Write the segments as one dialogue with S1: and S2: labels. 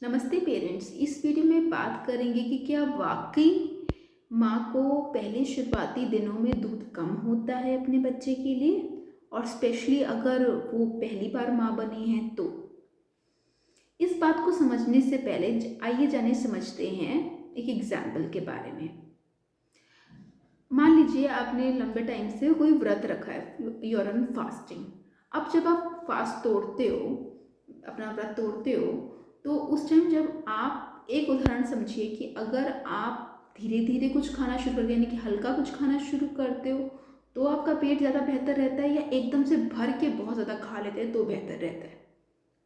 S1: नमस्ते पेरेंट्स। इस वीडियो में बात करेंगे कि क्या वाकई माँ को पहले शुरुआती दिनों में दूध कम होता है अपने बच्चे के लिए, और स्पेशली अगर वो पहली बार माँ बनी है तो। इस बात को समझने से पहले आइए जाने समझते हैं एक एग्जाम्पल के बारे में। मान लीजिए आपने लंबे टाइम से कोई व्रत रखा है, यूर ऑन फास्टिंग। अब जब आप फास्ट तोड़ते हो, अपना व्रत तोड़ते हो, तो उस टाइम जब आप एक उदाहरण समझिए कि अगर आप धीरे धीरे कुछ खाना शुरू करते यानी कि हल्का कुछ खाना शुरू करते हो तो आपका पेट ज़्यादा बेहतर रहता है, या एकदम से भर के बहुत ज़्यादा खा लेते हैं तो बेहतर रहता है।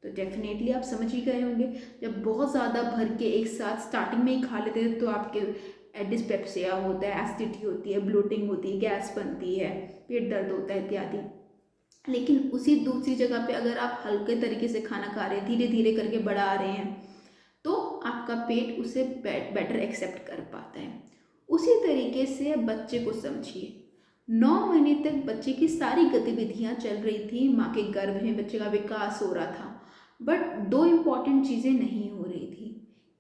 S1: तो डेफिनेटली आप समझ ही गए होंगे, जब बहुत ज़्यादा भर के एक साथ स्टार्टिंग में ही खा लेते हैं तो आपके डिस्पेप्सिया होता है, एसिडिटी होती है, ब्लोटिंग होती है, गैस बनती है, पेट दर्द होता है इत्यादि। लेकिन उसी दूसरी जगह पे अगर आप हल्के तरीके से खाना खा रहे हैं, धीरे धीरे करके बढ़ा रहे हैं, तो आपका पेट उसे बेटर एक्सेप्ट कर पाता है। उसी तरीके से बच्चे को समझिए। 9 महीने तक बच्चे की सारी गतिविधियां चल रही थी, माँ के गर्भ में बच्चे का विकास हो रहा था, बट दो इम्पॉर्टेंट चीज़ें नहीं हो रही थी।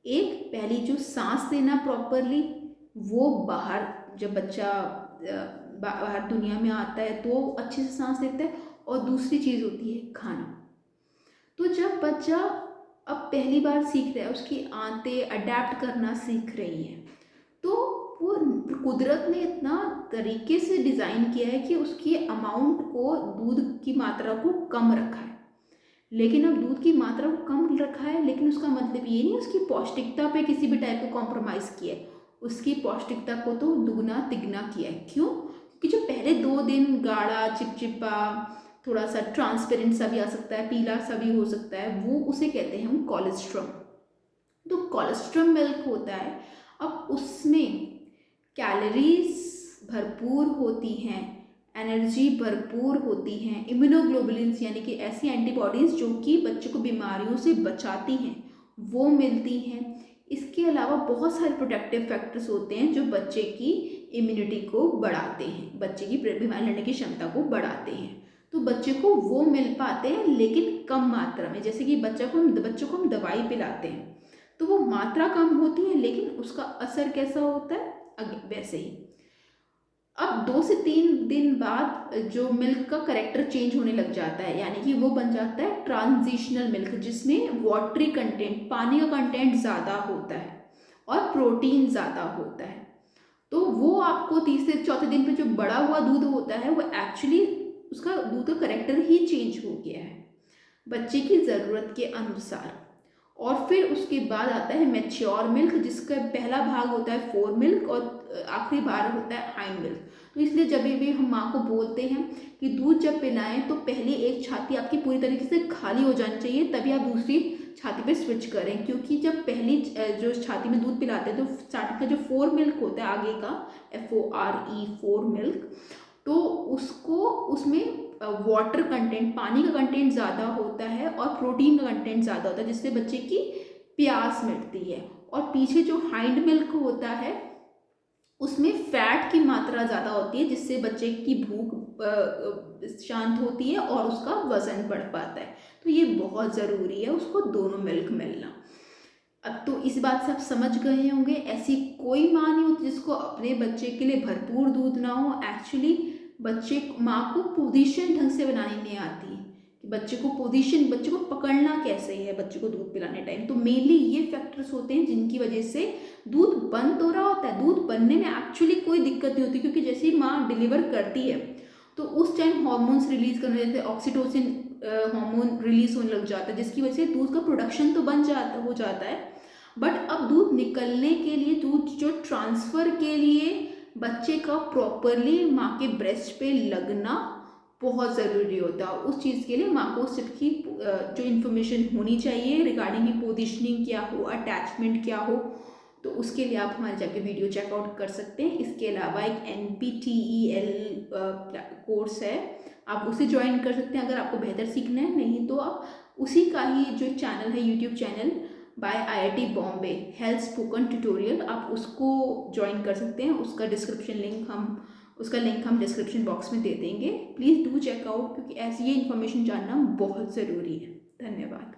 S1: एक, पहली जो सांस लेना प्रॉपरली, वो बाहर जब बच्चा बाहर दुनिया में आता है तो अच्छे से सांस लेता है, और दूसरी चीज़ होती है खाना। तो जब बच्चा अब पहली बार सीख रहा है, उसकी आंतें अडेप्ट करना सीख रही हैं, तो वो कुदरत ने इतना तरीके से डिज़ाइन किया है कि उसकी अमाउंट को, दूध की मात्रा को कम रखा है। लेकिन अब दूध की मात्रा को कम रखा है, लेकिन उसका मतलब ये नहीं उसकी पौष्टिकता पे किसी भी टाइप का कॉम्प्रोमाइज़ किया है। उसकी पौष्टिकता को तो दुगना तिगना किया है। क्यों? क्योंकि जो पहले 2 दिन गाढ़ा चिपचिपा, थोड़ा सा ट्रांसपेरेंट सा भी आ सकता है, पीला सा भी हो सकता है, वो उसे कहते हैं हम कोलेस्ट्रॉम। तो कोलेस्ट्रॉम मिल्क होता है। अब उसमें कैलोरीज भरपूर होती हैं, एनर्जी भरपूर होती हैं, इम्यूनोग्लोबुलिन्स यानी कि ऐसी एंटीबॉडीज़ जो कि बच्चे को बीमारियों से बचाती हैं, वो मिलती हैं। इसके अलावा बहुत सारे प्रोटेक्टिव फैक्टर्स होते हैं जो बच्चे की इम्यूनिटी को बढ़ाते हैं, बच्चे की बीमारी लड़ने की क्षमता को बढ़ाते हैं। तो बच्चे को वो मिल पाते हैं, लेकिन कम मात्रा में। जैसे कि बच्चों को हम दवाई पिलाते हैं तो वो मात्रा कम होती है, लेकिन उसका असर कैसा होता है वैसे ही। अब 2 से 3 दिन बाद जो मिल्क का करेक्टर चेंज होने लग जाता है, यानी कि वो बन जाता है ट्रांजिशनल मिल्क, जिसमें वाटरी कंटेंट, पानी का कंटेंट ज़्यादा होता है और प्रोटीन ज़्यादा होता है। तो वो आपको तीसरे चौथे दिन पे जो बड़ा हुआ दूध होता है, वो एक्चुअली उसका दूध का करेक्टर ही चेंज हो गया है बच्चे की ज़रूरत के अनुसार। और फिर उसके बाद आता है मैच्योर मिल्क, जिसका पहला भाग होता है फोर मिल्क और आखिरी भाग होता है हाइंड मिल्क। तो इसलिए जब भी हम माँ को बोलते हैं कि दूध जब पिलाएं तो पहले एक छाती आपकी पूरी तरीके से खाली हो जानी चाहिए, तभी आप दूसरी छाती पे स्विच करें। क्योंकि जब पहली जो छाती में दूध पिलाते हैं तो स्टार्टिंग का जो फोर मिल्क होता है, आगे का FORE, फोर मिल्क, तो उसको उसमें वाटर कंटेंट, पानी का कंटेंट ज़्यादा होता है और प्रोटीन का कंटेंट ज़्यादा होता है, जिससे बच्चे की प्यास मिटती है। और पीछे जो हाइंड मिल्क होता है उसमें फैट की मात्रा ज़्यादा होती है, जिससे बच्चे की भूख शांत होती है और उसका वज़न बढ़ पाता है। तो ये बहुत ज़रूरी है उसको दोनों मिल्क मिलना। अब तो इस बात से आप समझ गए होंगे, ऐसी कोई माँ नहीं होती जिसको अपने बच्चे के लिए भरपूर दूध ना हो। एक्चुअली माँ को पोजीशन ढंग से बनानी नहीं आती है कि बच्चे को पकड़ना कैसे है बच्चे को दूध पिलाने टाइम। तो मेनली ये फैक्टर्स होते हैं जिनकी वजह से दूध बन तो रहा होता है, दूध बनने में एक्चुअली कोई दिक्कत नहीं होती, क्योंकि जैसे ही माँ डिलीवर करती है तो उस टाइम हार्मोन्स रिलीज करने, जैसे ऑक्सीटोसिन हार्मोन रिलीज होने लग जाता है, जिसकी वजह से दूध का प्रोडक्शन तो हो जाता है। बट अब दूध निकलने के लिए, दूध जो ट्रांसफ़र के लिए बच्चे का प्रॉपरली माँ के ब्रेस्ट पे लगना बहुत ज़रूरी होता है। उस चीज़ के लिए माँ को सिर्फ की जो इन्फॉर्मेशन होनी चाहिए रिगार्डिंग की पोजिशनिंग क्या हो, अटैचमेंट क्या हो, तो उसके लिए आप हमारे जाके वीडियो चेकआउट कर सकते हैं। इसके अलावा एक NPTEL कोर्स है, आप उसे ज्वाइन कर सकते हैं अगर आपको बेहतर सीखना है। नहीं तो आप उसी का ही जो चैनल है, YouTube channel by IIT Bombay, health spoken tutorial, आप उसको ज्वाइन कर सकते हैं। उसका लिंक हम डिस्क्रिप्शन बॉक्स में दे देंगे। प्लीज़ डू चेकआउट, क्योंकि ऐसी ये इन्फॉर्मेशन जानना बहुत ज़रूरी है। धन्यवाद।